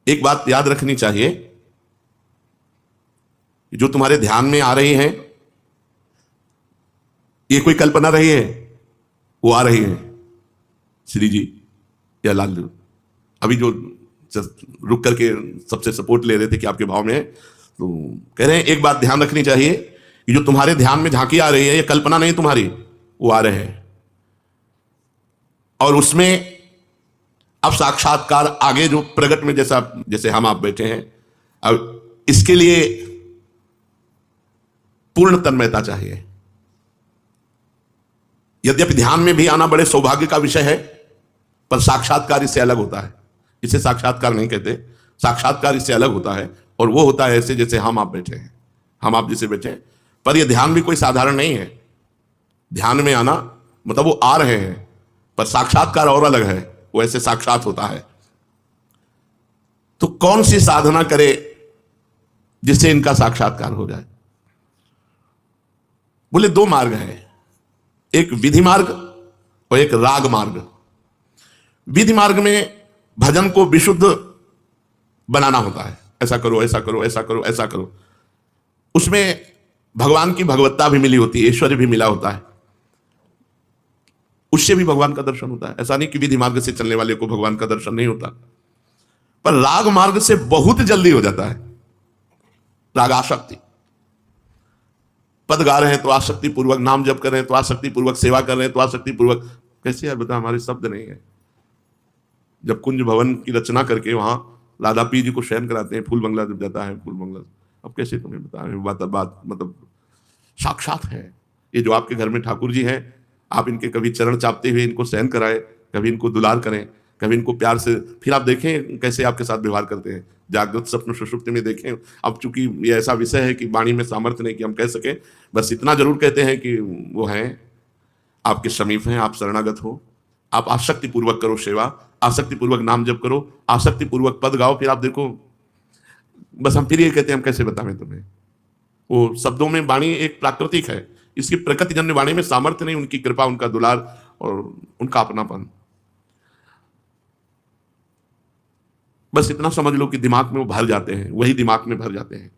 एक बात याद रखनी चाहिए, जो तुम्हारे ध्यान में आ रही है ये कोई कल्पना रही है, वो आ रही है श्री जी या लाल जी। अभी जो रुक करके सबसे सपोर्ट ले रहे थे कि आपके भाव में है, तो कह रहे हैं एक बात ध्यान रखनी चाहिए कि जो तुम्हारे ध्यान में झांकी आ रही है ये कल्पना नहीं तुम्हारी, वो आ रहे हैं। और उसमें अब साक्षात्कार आगे जो प्रगट में जैसे हम आप बैठे हैं, अब इसके लिए पूर्ण तन्मयता चाहिए। यद्यपि ध्यान में भी आना बड़े सौभाग्य का विषय है, पर साक्षात्कार इससे अलग होता है। इसे साक्षात्कार नहीं कहते, साक्षात्कार इससे अलग होता है। और वो होता है ऐसे जैसे हम आप बैठे हैं, हम आप जैसे बैठे हैं। पर यह ध्यान भी कोई साधारण नहीं है। ध्यान में आना मतलब वो आ रहे हैं, पर साक्षात्कार और अलग है, वो ऐसे साक्षात होता है। तो कौन सी साधना करे जिससे इनका साक्षात्कार हो जाए? बोले दो मार्ग हैं, एक विधि मार्ग और एक राग मार्ग। विधि मार्ग में भजन को विशुद्ध बनाना होता है, ऐसा करो ऐसा करो ऐसा करो ऐसा करो। उसमें भगवान की भगवत्ता भी मिली होती है, ऐश्वर्य भी मिला होता है, उससे भी भगवान का दर्शन होता है। ऐसा नहीं कि विधि मार्ग से चलने वाले को भगवान का दर्शन नहीं होता। पर राग मार्ग से बहुत जल्दी हो जाता है। राग आसक्ति, पद गा रहे हैं तो आसक्ति पूर्वक, नाम जप कर रहे हैं तो आसक्ति पूर्वक, सेवा कर रहे हैं तो आसक्ति पूर्वक। कैसे यार बता, हमारे शब्द नहीं है। जब कुंज भवन की रचना करके वहां राधा पी जी को शयन कराते हैं, फूल बंगला जब जाता है, फूल बंगला, अब कैसे तुम्हें बता रहे बात मतलब साक्षात है। ये जो आपके घर में ठाकुर जी हैं, आप इनके कभी चरण चापते हुए इनको शयन कराएं, कभी इनको दुलार करें, कभी इनको प्यार से, फिर आप देखें कैसे आपके साथ व्यवहार करते हैं। जागृत स्वप्न सुषुप्ति में देखें। अब चूंकि ये ऐसा विषय है कि वाणी में सामर्थ्य नहीं कि हम कह सकें, बस इतना जरूर कहते हैं कि वो हैं, आपके समीप हैं, आप शरणागत हो, आप आसक्ति पूर्वक करो सेवा, आसक्ति पूर्वक नाम जप करो, आसक्ति पूर्वक पद गाओ, फिर आप देखो। बस हम फिर ये कहते हैं, हम कैसे बताएं तुम्हें। वो शब्दों में वाणी एक प्राकृतिक है, इसकी प्रकृति जन्य वाणी में सामर्थ्य नहीं, उनकी कृपा, उनका दुलार और उनका अपनापन। बस इतना समझ लो कि दिमाग में वो भर जाते हैं, वही दिमाग में भर जाते हैं।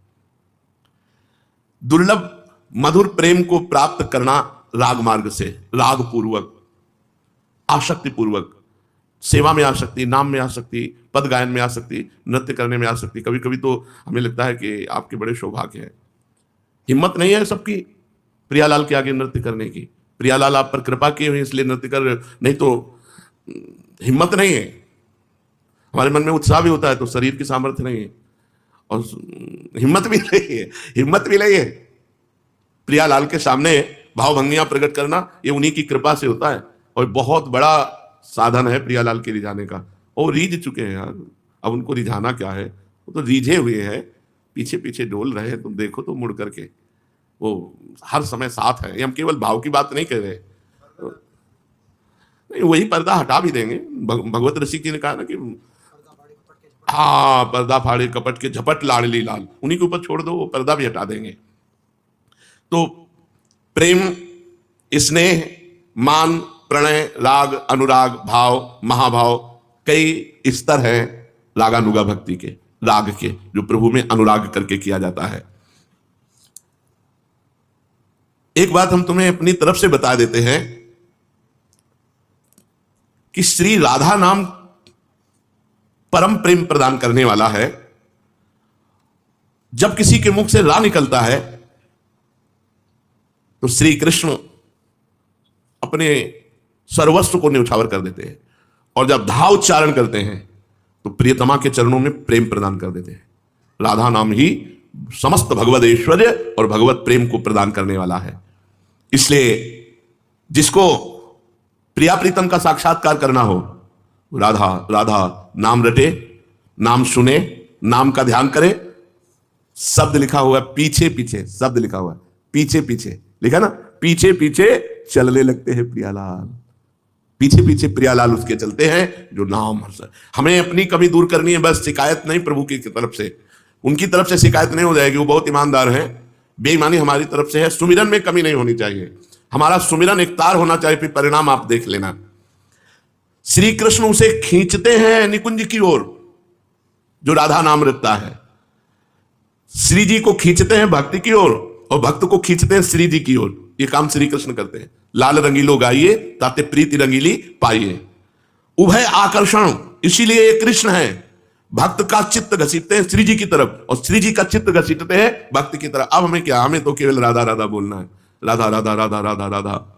दुर्लभ मधुर प्रेम को प्राप्त करना राग मार्ग से, राग पूर्वक, आसक्ति पूर्वक, सेवा में आसक्ति, नाम में आसक्ति, पद गायन में आसक्ति, नृत्य करने में आसक्ति। कभी कभी तो हमें लगता है कि आपके बड़े सौभाग्य हैं, हिम्मत नहीं है सबकी प्रियालाल के आगे नृत्य करने की। प्रियालाल आप पर कृपा किए हुए इसलिए नृत्य कर रहे हो, नहीं तो हिम्मत नहीं है। हमारे मन में उत्साह भी होता है तो शरीर की सामर्थ्य नहीं है, और हिम्मत भी नहीं है, हिम्मत भी नहीं है। प्रियालाल के सामने भावभंगियां प्रकट करना ये उन्हीं की कृपा से होता है, और बहुत बड़ा साधन है प्रियालाल के रिझाने का। और रीझ चुके हैं यार, अब उनको रिझाना क्या है, वो तो रीझे हुए हैं, पीछे पीछे डोल रहे हैं। तुम देखो तो मुड़ करके, वो हर समय साथ है। ये हम केवल भाव की बात नहीं कह रहे, नहीं वही पर्दा हटा भी देंगे। भगवत रसिक जी ने कहा ना कि हाँ, पर्दा फाड़े कपट के झपट लाडली लाल, उन्हीं के ऊपर छोड़ दो, वो पर्दा भी हटा देंगे। तो प्रेम, स्नेह, मान, प्रणय, राग, अनुराग, भाव, महाभाव, कई स्तर हैं रागानुगा भक्ति के, राग के, जो प्रभु में अनुराग करके किया जाता है। एक बात हम तुम्हें अपनी तरफ से बता देते हैं कि श्री राधा नाम परम प्रेम प्रदान करने वाला है। जब किसी के मुख से रा निकलता है तो श्री कृष्ण अपने सर्वस्व को न्यौछावर कर देते हैं, और जब धा उच्चारण करते हैं तो प्रियतमा के चरणों में प्रेम प्रदान कर देते हैं। राधा नाम ही समस्त भगवत ऐश्वर्य और भगवत प्रेम को प्रदान करने वाला है। इसलिए जिसको प्रिया प्रीतम का साक्षात्कार करना हो, राधा राधा नाम रटे, नाम सुने, नाम का ध्यान करे। शब्द लिखा हुआ है पीछे पीछे, शब्द लिखा हुआ है पीछे पीछे, लिखा ना, पीछे पीछे चलने लगते हैं प्रियालाल, पीछे पीछे प्रियालाल उसके चलते हैं जो नाम। हमें अपनी कमी दूर करनी है, बस शिकायत नहीं प्रभु की तरफ से, उनकी तरफ से शिकायत नहीं हो जाएगी, वो बहुत ईमानदार हैं। बेईमानी हमारी तरफ से है। सुमिरन में कमी नहीं होनी चाहिए, हमारा सुमिरन एक तार होना चाहिए, फिर परिणाम आप देख लेना। श्री कृष्ण उसे खींचते हैं निकुंज की ओर, जो राधा नाम रखता है। श्री जी को खींचते हैं भक्ति की ओर और भक्त को खींचते हैं श्री जी की ओर। ये काम श्री कृष्ण करते हैं। लाल रंगीलो गाइए ताते प्रीति रंगीली पाइए। उभय आकर्षण, इसीलिए ये कृष्ण है। भक्त का चित्त घसीटते हैं श्री जी की तरफ और श्री जी का चित्त घसीटते हैं भक्त की तरफ। अब हमें क्या, हमें तो केवल राधा राधा बोलना है। राधा राधा राधा राधा राधा।